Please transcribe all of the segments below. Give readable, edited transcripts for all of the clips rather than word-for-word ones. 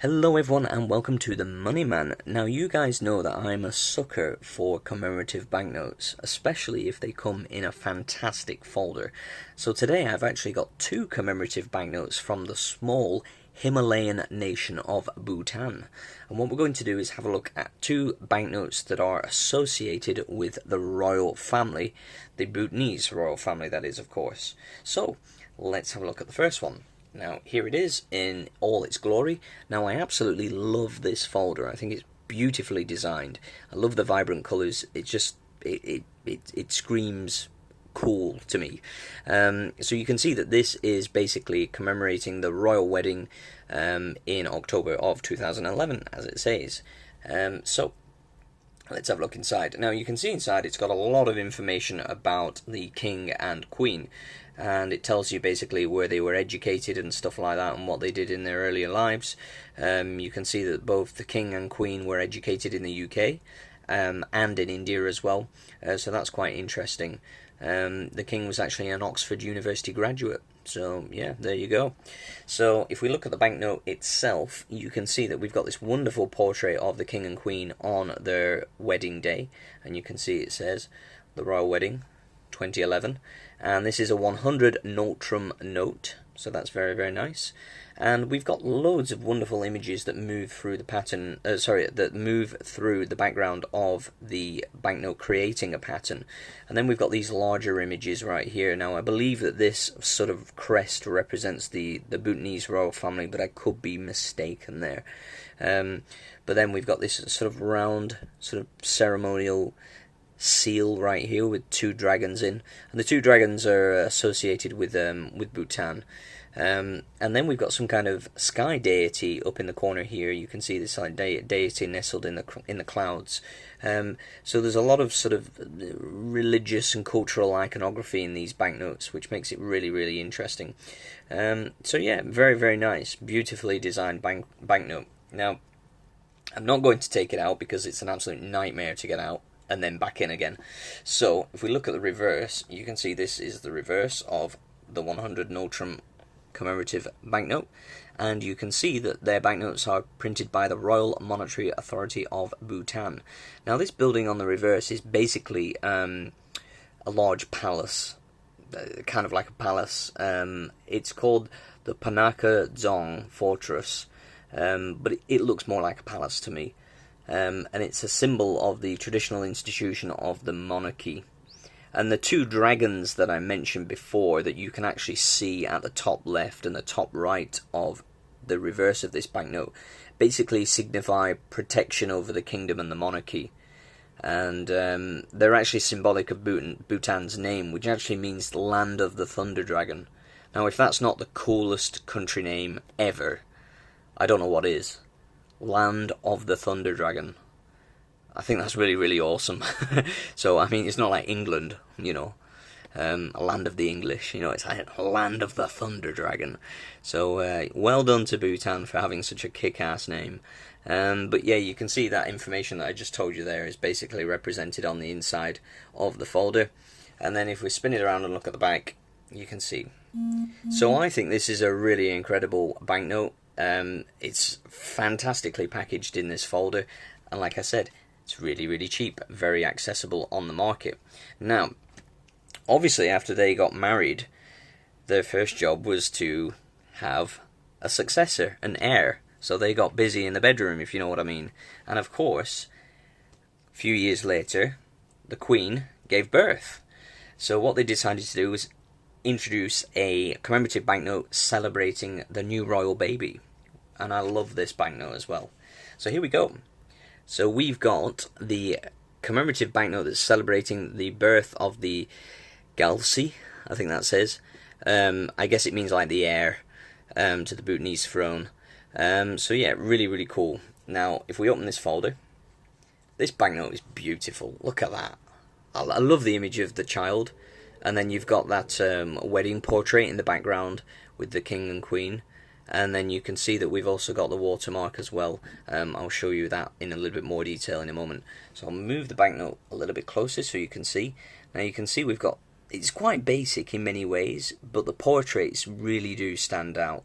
Hello everyone and welcome to the Money Man. Now you guys know that I'm a sucker for commemorative banknotes, especially if they come in a fantastic folder. So today I've actually got two commemorative banknotes from the small Himalayan nation of Bhutan. And what we're going to do is have a look at two banknotes that are associated with the royal family, the Bhutanese royal family that is, of course. So let's have a look at the first one. Now, here it is in all its glory. Now, I absolutely love this folder. I think it's beautifully designed. I love the vibrant colours. It screams cool to me. So you can see that this is basically commemorating the royal wedding in October of 2011, as it says. So let's have a look inside. Now you can see inside it's got a lot of information about the king and queen, and it tells you basically where they were educated and stuff like that and what they did in their earlier lives. You can see that both the king and queen were educated in the UK and in India as well, so that's quite interesting. The king was actually an Oxford University graduate. So yeah, there you go. So if we look at the banknote itself, you can see that we've got this wonderful portrait of the king and queen on their wedding day, and you can see it says the royal wedding 2011, and this is a 100 Notrum note, so that's very, very nice. And we've got loads of wonderful images that move through the pattern, that move through the background of the banknote, creating a pattern. And then we've got these larger images right here. Now, I believe that this sort of crest represents the Bhutanese royal family, but I could be mistaken there. But then we've got this sort of round, sort of ceremonial seal right here with two dragons in, and the two dragons are associated with Bhutan. And then we've got some kind of sky deity up in the corner here. You can see this like deity nestled in the clouds. So there's a lot of sort of religious and cultural iconography in these banknotes, which makes it really, really interesting. So yeah, very, very nice, beautifully designed banknote. Now, I'm not going to take it out because it's an absolute nightmare to get out and then back in again. So if we look at the reverse, you can see this is the reverse of the 100 Notrum commemorative banknote, and you can see that their banknotes are printed by the Royal Monetary Authority of Bhutan. Now this building on the reverse is basically a large palace, kind of like a palace. It's called the Panaka Dzong Fortress, but it looks more like a palace to me. And it's a symbol of the traditional institution of the monarchy. And the two dragons that I mentioned before that you can actually see at the top left and the top right of the reverse of this banknote basically signify protection over the kingdom and the monarchy. And they're actually symbolic of Bhutan's name, which actually means the land of the thunder dragon. Now, if that's not the coolest country name ever, I don't know what is. Land of the Thunder Dragon. I think that's really, really awesome. So, I mean, it's not like England, you know, a land of the English, you know, it's like a land of the Thunder Dragon. So, well done to Bhutan for having such a kick-ass name. But yeah, you can see that information that I just told you there is basically represented on the inside of the folder. And then if we spin it around and look at the back, you can see. So I think this is a really incredible banknote. It's fantastically packaged in this folder, and like I said, it's really, really cheap, very accessible on the market. Now, obviously after they got married, their first job was to have a successor, an heir, so they got busy in the bedroom, if you know what I mean. And of course, a few years later, the Queen gave birth. So what they decided to do was introduce a commemorative banknote celebrating the new royal baby. And I love this banknote as well. So here we go. So we've got the commemorative banknote that's celebrating the birth of the Galsi, I think that says. I guess it means like the heir to the Bhutanese throne. So yeah, really, really cool. Now, if we open this folder, this banknote is beautiful. Look at that. I love the image of the child. And then you've got that wedding portrait in the background with the king and queen. And then you can see that we've also got the watermark as well. I'll show you that in a little bit more detail in a moment. So I'll move the banknote a little bit closer so you can see. Now you can see we've got, it's quite basic in many ways, but the portraits really do stand out.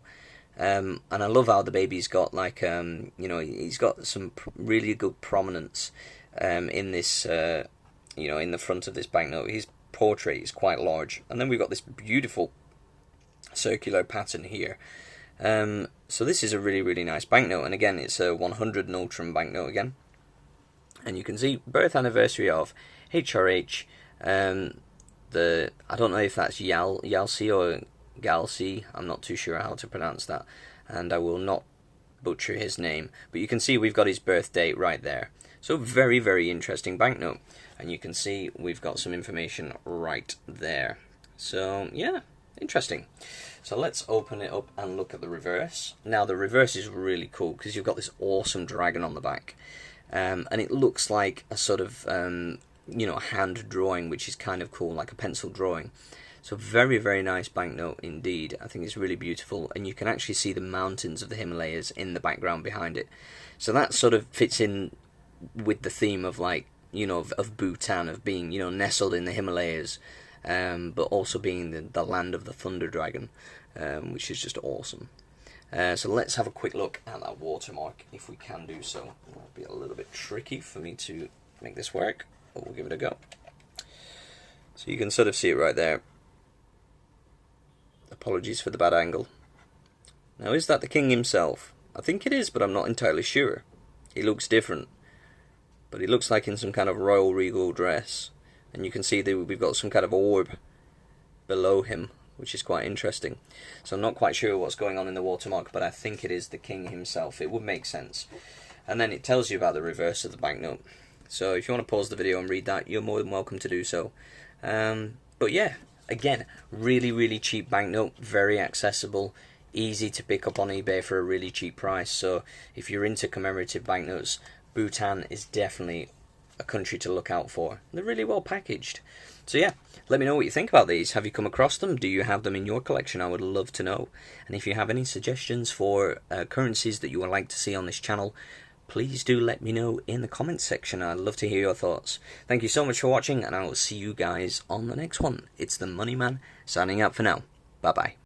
And I love how the baby's got like he's got some really good prominence in this in the front of this banknote. His portrait is quite large, and then we've got this beautiful circular pattern here. So this is a really, really nice banknote, and again, it's a 100 Notrum banknote again. And you can see birth anniversary of HRH. I don't know if that's Yalsi or Galsi. I'm not too sure how to pronounce that, and I will not butcher his name. But you can see we've got his birth date right there. So very, very interesting banknote, and you can see we've got some information right there. So yeah, interesting. So let's open it up and look at the reverse. Now the reverse is really cool because you've got this awesome dragon on the back, and it looks like a sort of hand drawing, which is kind of cool, like a pencil drawing. So very, very nice banknote indeed. I think it's really beautiful, and you can actually see the mountains of the Himalayas in the background behind it. So that sort of fits in with the theme of like of Bhutan, of being nestled in the Himalayas. But also being the land of the Thunder Dragon, which is just awesome. So let's have a quick look at that watermark, if we can do so. It'll be a little bit tricky for me to make this work, but we'll give it a go. So you can sort of see it right there. Apologies for the bad angle. Now, is that the king himself? I think it is, but I'm not entirely sure. He looks different, but he looks like in some kind of royal regal dress. And you can see that we've got some kind of orb below him, which is quite interesting. So I'm not quite sure what's going on in the watermark, but I think it is the king himself. It would make sense. And then it tells you about the reverse of the banknote. So if you want to pause the video and read that, you're more than welcome to do so. But yeah, again, really, really cheap banknote, very accessible, easy to pick up on eBay for a really cheap price. So if you're into commemorative banknotes, Bhutan is definitely a country to look out for. They're really well packaged. So yeah, let me know what you think about these. Have you come across them? Do you have them in your collection? I would love to know. And if you have any suggestions for currencies that you would like to see on this channel, please do let me know in the comments section. I'd love to hear your thoughts. Thank you so much for watching, and I will see you guys on the next one. It's the Money Man signing out for now. Bye bye.